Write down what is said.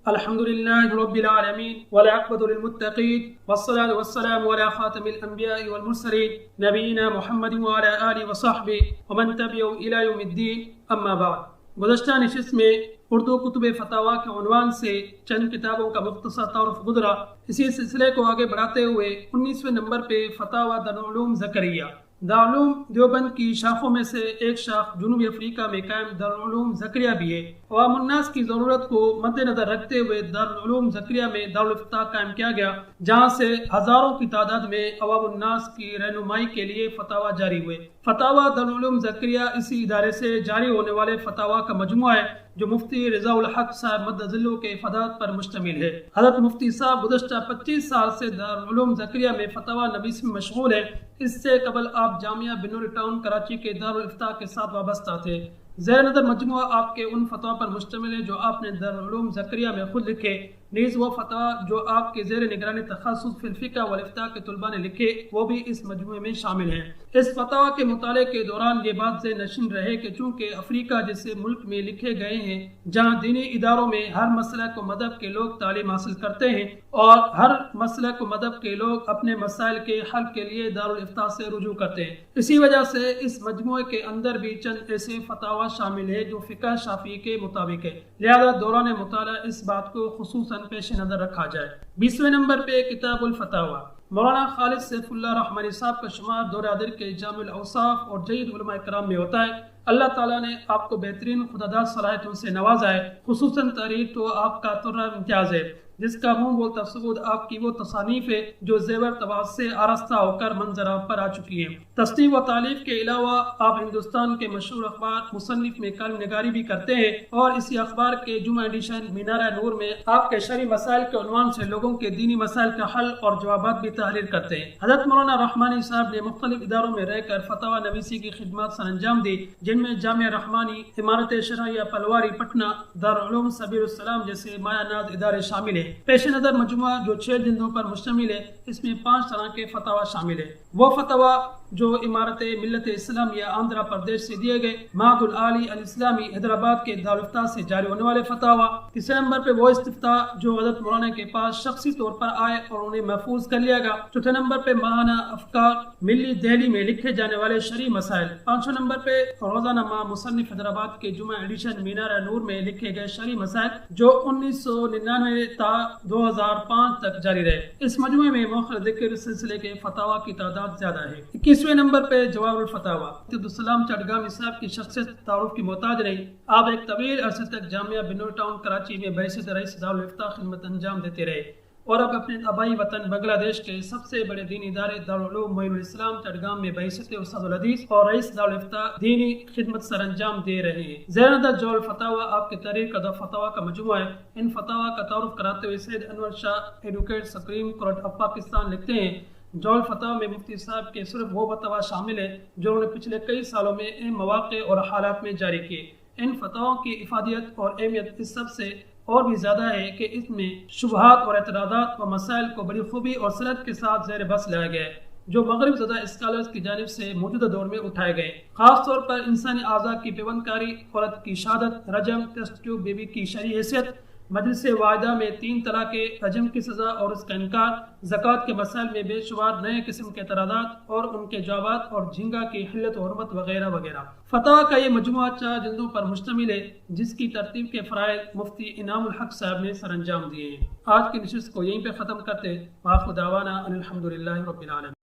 الحمدللہ رب العالمین والعاقبۃ للمتقین والصلاة والسلام علی خاتم الانبیاء والمرسلین نبینا محمد وعلی آلہ وصحبہ ومن تبعہم الی یوم الدین، اما بعد۔ گزشتہ نشست میں اردو کتب فتاویٰ کے عنوان سے چند کتابوں کا مختصر تعارف گزرا۔ اسی سلسلے کو آگے بڑھاتے ہوئے 19ویں نمبر پہ فتاویٰ دارالعلوم زکریہ۔ دارالعلوم دیوبند کی شاخوں میں سے ایک شاخ جنوبی افریقہ میں قائم دارالعلوم زکریہ بھی ہے۔ عوام الناس کی ضرورت کو مد نظر رکھتے ہوئے دارالعلوم زکریہ میں دارالافتاء قائم کیا گیا، جہاں سے ہزاروں کی تعداد میں عوام الناس کی رہنمائی کے لیے فتاویٰ جاری ہوئے۔ فتاویٰ دارالعلوم زکریہ اسی ادارے سے جاری ہونے والے فتاویٰ کا مجموعہ ہے جو مفتی رضا الحق صاحب مدظلہ کے افادات پر مشتمل ہے۔ حضرت مفتی صاحب گزشتہ 25 سال سے دارالعلوم زکریہ میں فتاویٰ نویسی میں مشغول ہیں۔ اس سے قبل آپ جامعہ بنور ٹاؤن کراچی کے دارالافتاء کے ساتھ وابستہ تھے۔ زیر نظر مجموعہ آپ کے ان فتاویٰ پر مشتمل ہے جو آپ نے دارالعلوم زکریہ میں خود لکھے، نیز وہ فتاویٰ جو آپ کے زیر نگرانی تخصص فی الفقہ والافتاء کے طلباء نے لکھے وہ بھی اس مجموعے میں شامل ہیں۔ اس فتاویٰ کے مطالعے کے دوران یہ بات ذہن نشین رہے کہ چونکہ افریقہ جیسے ملک میں لکھے گئے ہیں جہاں دینی اداروں میں ہر مسلک و مذہب کے لوگ تعلیم حاصل کرتے ہیں اور ہر مسلک و مذہب کے لوگ اپنے مسائل کے حل کے لیے دارالافتاء سے رجوع کرتے ہیں، اسی وجہ سے اس مجموعے کے اندر بھی چند ایسے فتاویٰ شامل ہے جو فقہ شافعی کے مطابق ہے، لہذا دوران مطالعہ اس بات کو خصوصاً پیش نظر رکھا جائے۔ 20ویں نمبر پہ کتاب الفتاویٰ۔ مولانا خالد سیف اللہ رحمانی صاحب کا شمار دور حاضر کے جامع الاوصاف اور جید علماء کرام میں ہوتا ہے۔ اللہ تعالیٰ نے آپ کو بہترین خداداد صلاحیتوں سے نوازا ہے، خصوصاً تحریر تو آپ کا طرہ امتیاز ہے، جس کا منہ بولتا ثبوت آپ کی وہ تصانیف ہے جو زیور طباعت سے آراستہ ہو کر منظر عام پر آ چکی ہیں۔ تصنیف و تالیف کے علاوہ آپ ہندوستان کے مشہور اخبار مصنف میں کالم نگاری بھی کرتے ہیں اور اسی اخبار کے جمعہ ایڈیشن مینارہ نور میں آپ کے شرعی مسائل کے عنوان سے لوگوں کے دینی مسائل کا حل اور جوابات بھی تحریر کرتے ہیں۔ حضرت مولانا رحمانی صاحب نے مختلف اداروں میں رہ کر فتاویٰ نویسی کی خدمات سر انجام دی، جن میں جامعہ رحمانی، امارت شرعیہ پلواری پٹنہ، دارالعلوم سبیل السلام جیسے مایہ ناز ادارے شامل ہیں۔ پیش نظر مجموعہ جو 6 جلدوں پر مشتمل ہے، اس میں 5 طرح کے فتاویٰ شامل ہیں۔ وہ فتاویٰ جو امارت ملت اسلامیہ آندھرا پردیش سے دیے گئے، معہد العالی الاسلامی حیدرآباد کے دارالافتاء سے جاری ہونے والے فتاویٰ۔ تیسرے نمبر پہ وہ استفتاء جو حضرت مولانا کے پاس شخصی طور پر آئے اور انہیں محفوظ کر لیا گیا۔ چوتھے نمبر پہ ماہانہ افکار ملی دہلی میں لکھے جانے والے شرعی مسائل۔ 5ویں نمبر پہ روزانہ ماہ مصنف حیدرآباد کے جمعہ ایڈیشن مینارہ نور میں لکھے گئے شرعی مسائل جو 1999 تا 2005 تک جاری رہے۔ اس مجموعے میں مؤخر ذکر سلسلے کے فتاویٰ کی تعداد زیادہ ہے۔ 21ویں نمبر پہ جواب الفتاویٰ۔ عبدالسلام چٹگامی صاحب کی شخصیت تعارف کی محتاج نہیں۔ آپ ایک طویل عرصے تک جامعہ بنور ٹاؤن کراچی میں بحیثیت رئیس دارالافتاء خدمت انجام دیتے رہے اور اب اپنے آبائی وطن بنگلہ دیش کے سب سے بڑے دینی ادارے دارالعلوم معین الاسلام چٹگام میں بحیثیت استاد الحدیث اور رئیس دارالافتاء دینی خدمت سر انجام دے رہے ہیں۔ زیر نظر جواب الفتاویٰ آپ کی تحریر کردہ فتاویٰ کا مجموعہ ہے۔ ان فتاویٰ کا تعارف کراتے ہوئے Syed Anwar Shah advocate supreme court of Pakistan لکھتے ہیں، جواب الفتاویٰ میں مفتی صاحب کے صرف وہ فتاویٰ شامل ہیں جو انہوں نے پچھلے کئی سالوں میں ان مواقع اور حالات میں جاری کیے۔ ان فتاویٰ کی افادیت اور اہمیت اس سب سے اور بھی زیادہ ہے کہ اس میں شبہات اور اعتراضات و مسائل کو بڑی خوبی اور صلت کے ساتھ زیر بحث لایا گیا ہے جو مغرب زدہ اسکالرز کی جانب سے موجودہ دور میں اٹھائے گئے، خاص طور پر انسانی اعضاء کی پیوند کاری، عورت کی شہادت، رجم، ٹیسٹ ٹیوب بیبی کی شرعی حیثیت، مجلس واحدہ میں 3 طلاق کے رجم کی سزا اور اس کا انکار، زکوٰۃ کے مسائل میں بے شمار نئے قسم کے اعتراضات اور ان کے جوابات اور جھینگا کی حلت و حرمت وغیرہ وغیرہ۔ فتاویٰ کا یہ مجموعہ 4 جلدوں پر مشتمل ہے جس کی ترتیب کے فرائض مفتی انعام الحق صاحب نے سر انجام دیے ہیں۔ آج کی نشست کو یہیں پہ ختم کرتے، وآخر دعوانا ان الحمدللہ رب العالمین۔